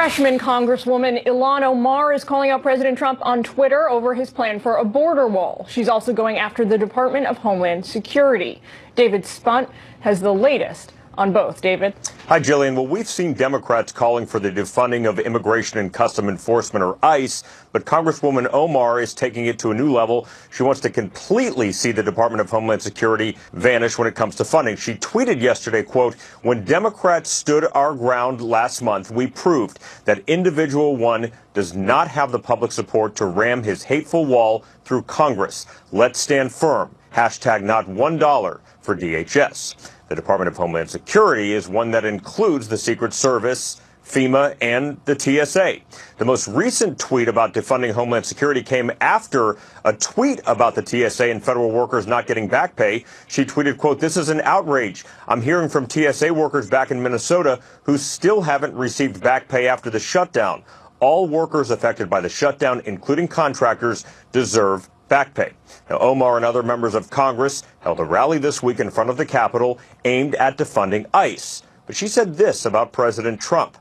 Freshman Congresswoman Ilhan Omar is calling out President Trump on Twitter over his plan for a border wall. She's also going after the Department of Homeland Security. David Spunt has the latest on both. David. Hi, Jillian. Well, we've seen Democrats calling for the defunding of Immigration and Customs Enforcement, or ICE, but Congresswoman Omar is taking it to a new level. She wants to completely see the Department of Homeland Security vanish when it comes to funding. She tweeted yesterday, quote, "When Democrats stood our ground last month, we proved that individual one does not have the public support to ram his hateful wall through Congress. Let's stand firm. Hashtag not $1 for DHS. The Department of Homeland Security is one that includes the Secret Service, FEMA, and the TSA. The most recent tweet about defunding Homeland Security came after a tweet about the TSA and federal workers not getting back pay. She tweeted, quote, "This is an outrage. I'm hearing from TSA workers back in Minnesota who still haven't received back pay after the shutdown. All workers affected by the shutdown, including contractors, deserve back pay." Now, Omar and other members of Congress held a rally this week in front of the Capitol aimed at defunding ICE. But she said this about President Trump.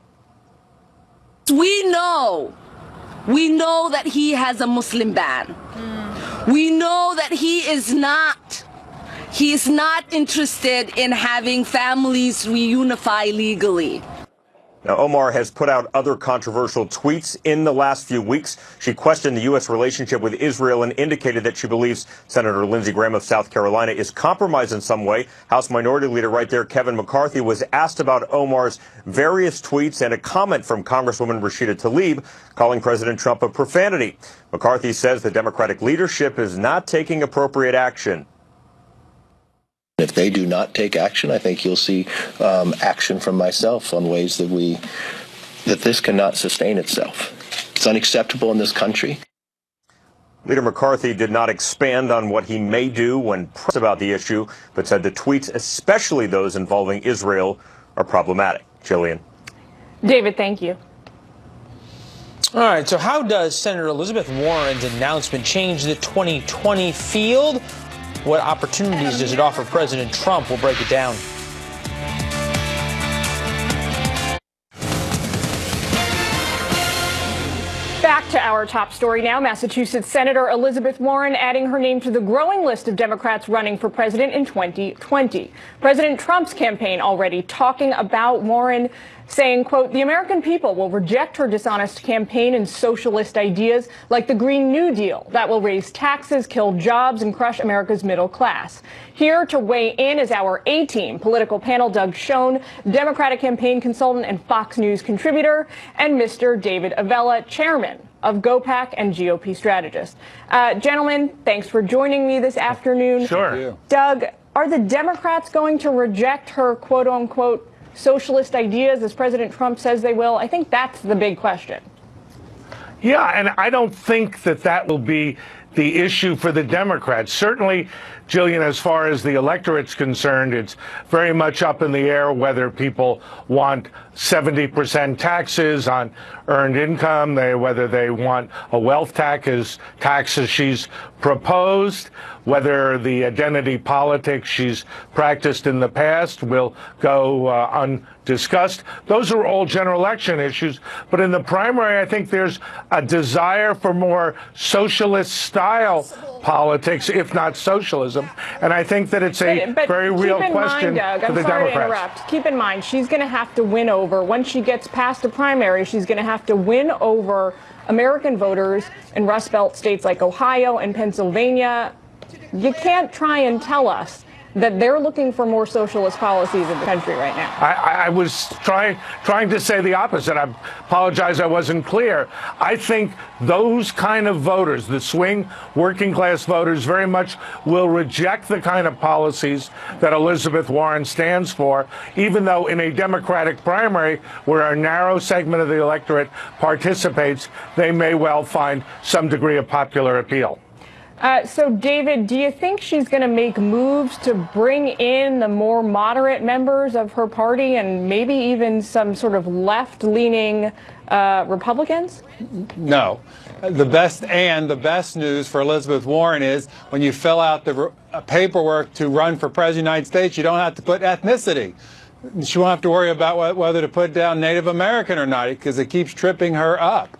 We know that he has a Muslim ban. We know that he is not interested in having families reunify legally. Now, Omar has put out other controversial tweets in the last few weeks. She questioned the U.S. relationship with Israel and indicated that she believes Senator Lindsey Graham of South Carolina is compromised in some way. House Minority Leader right there, Kevin McCarthy, was asked about Omar's various tweets and a comment from Congresswoman Rashida Tlaib calling President Trump a profanity. McCarthy says the Democratic leadership is not taking appropriate action. If they do not take action, I think you'll see action from myself on ways that this cannot sustain itself. It's unacceptable in this country. Leader McCarthy did not expand on what he may do when pressed about the issue, but said the tweets, especially those involving Israel, are problematic. Jillian. David, thank you. All right, so how does Senator Elizabeth Warren's announcement change the 2020 field? What opportunities does it offer President Trump? We'll break it down. Back to our top story now. Massachusetts Senator Elizabeth Warren adding her name to the growing list of Democrats running for president in 2020. President Trump's campaign already talking about Warren, saying, quote, "The American people will reject her dishonest campaign and socialist ideas like the Green New Deal that will raise taxes, kill jobs, and crush America's middle class." Here to weigh in is our A-Team political panel, Doug Schoen, Democratic campaign consultant and Fox News contributor, and Mr. David Avella, chairman of GOPAC and GOP strategist. Gentlemen, thanks for joining me this afternoon. Sure. Doug, are the Democrats going to reject her quote-unquote socialist ideas, as President Trump says they will? I think that's the big question. Yeah, and I don't think that will be the issue for the Democrats. Certainly, Jillian, as far as the electorate's concerned, it's very much up in the air whether people want 70% taxes on earned income, whether they want a wealth tax as she's proposed, whether the identity politics she's practiced in the past will go undiscussed. Those are all general election issues. But in the primary, I think there's a desire for more socialist-style politics, if not socialism. And I think that it's a very real question for the Democrats. Sorry to interrupt. Keep in mind, she's going to have to win over, once she gets past the primary, she's going to have to win over American voters in Rust Belt states like Ohio and Pennsylvania. You can't try and tell us that they're looking for more socialist policies in the country right now. I was trying to say the opposite. I apologize I wasn't clear. I think those kind of voters, the swing working class voters, very much will reject the kind of policies that Elizabeth Warren stands for, even though in a Democratic primary where a narrow segment of the electorate participates, they may well find some degree of popular appeal. So, David, do you think she's going to make moves to bring in the more moderate members of her party and maybe even some sort of left-leaning Republicans? No. The best news for Elizabeth Warren is when you fill out the paperwork to run for president of the United States, you don't have to put ethnicity. she won't have to worry about whether to put down Native American or not, because it keeps tripping her up.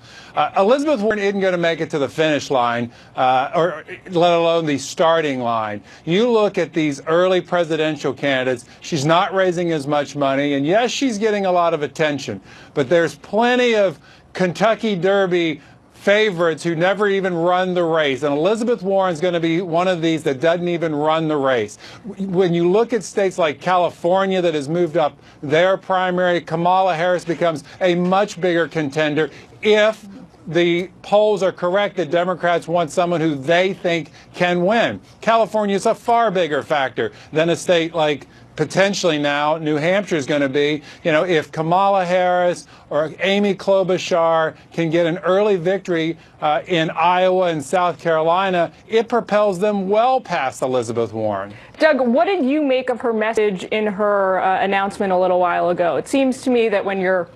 Elizabeth Warren isn't going to make it to the finish line, or let alone the starting line. You look at these early presidential candidates, she's not raising as much money, and yes, she's getting a lot of attention, but there's plenty of Kentucky Derby favorites who never even run the race, and Elizabeth Warren's going to be one of these that doesn't even run the race. When you look at states like California that has moved up their primary, Kamala Harris becomes a much bigger contender if the polls are correct that Democrats want someone who they think can win. California is a far bigger factor than a state like potentially now New Hampshire is going to be. You know, if Kamala Harris or Amy Klobuchar can get an early victory in Iowa and South Carolina, it propels them well past Elizabeth Warren. Doug, what did you make of her message in her announcement a little while ago? It seems to me that when you're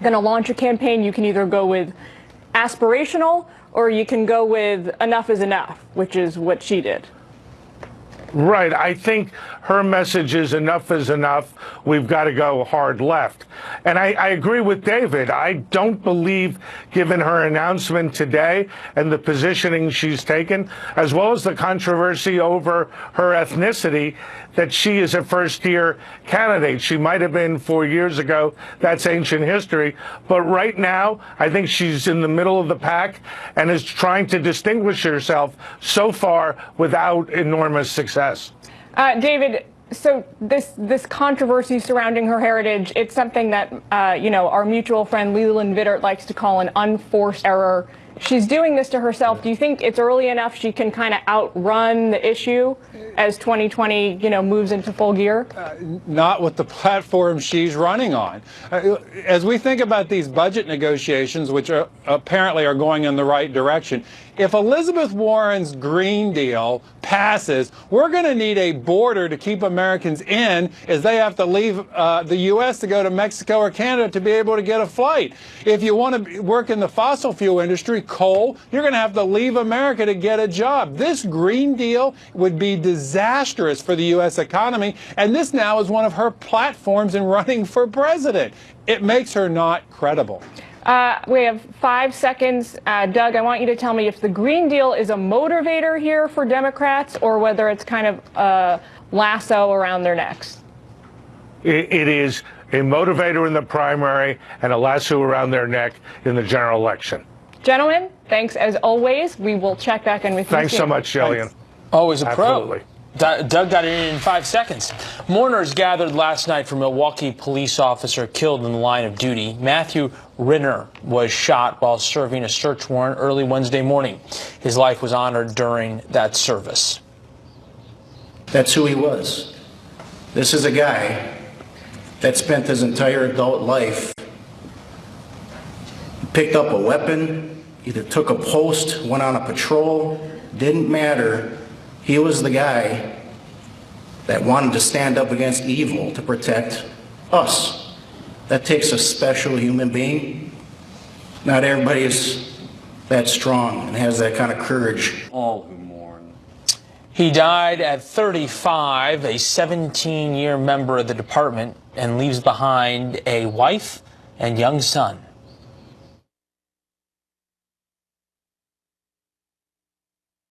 going to launch a campaign, you can either go with aspirational or you can go with enough is enough, which is what she did. Right. I think her message is enough is enough. We've got to go hard left. And I agree with David. I don't believe, given her announcement today and the positioning she's taken, as well as the controversy over her ethnicity, that she is a first-year candidate. She might have been 4 years ago. That's ancient history. But right now, I think she's in the middle of the pack and is trying to distinguish herself so far without enormous success. David, so this controversy surrounding her heritage, it's something that, our mutual friend Leland Vittert likes to call an unforced error. She's doing this to herself. Do you think it's early enough she can kind of outrun the issue as 2020, moves into full gear? Not with the platform she's running on. As we think about these budget negotiations, which apparently are going in the right direction, if Elizabeth Warren's Green Deal passes, we're going to need a border to keep Americans in as they have to leave the U.S. to go to Mexico or Canada to be able to get a flight. If you want to work in the fossil fuel industry, coal, you're going to have to leave America to get a job. This Green Deal would be disastrous for the U.S. economy, and this now is one of her platforms in running for president. It makes her not credible. We have 5 seconds. Doug, I want you to tell me if the Green Deal is a motivator here for Democrats or whether it's kind of a lasso around their necks. It is a motivator in the primary and a lasso around their neck in the general election. Gentlemen, thanks as always. We will check back in with you. Thanks so much, Jillian. Always a pro. Absolutely. Doug got it in 5 seconds. Mourners gathered last night for Milwaukee police officer killed in the line of duty. Matthew Rinner was shot while serving a search warrant early Wednesday morning. His life was honored during that service. That's who he was. This is a guy that spent his entire adult life, picked up a weapon, either took a post, went on a patrol, didn't matter. He was the guy that wanted to stand up against evil to protect us. That takes a special human being. Not everybody is that strong and has that kind of courage. All who mourn. He died at 35, a 17-year member of the department, and leaves behind a wife and young son.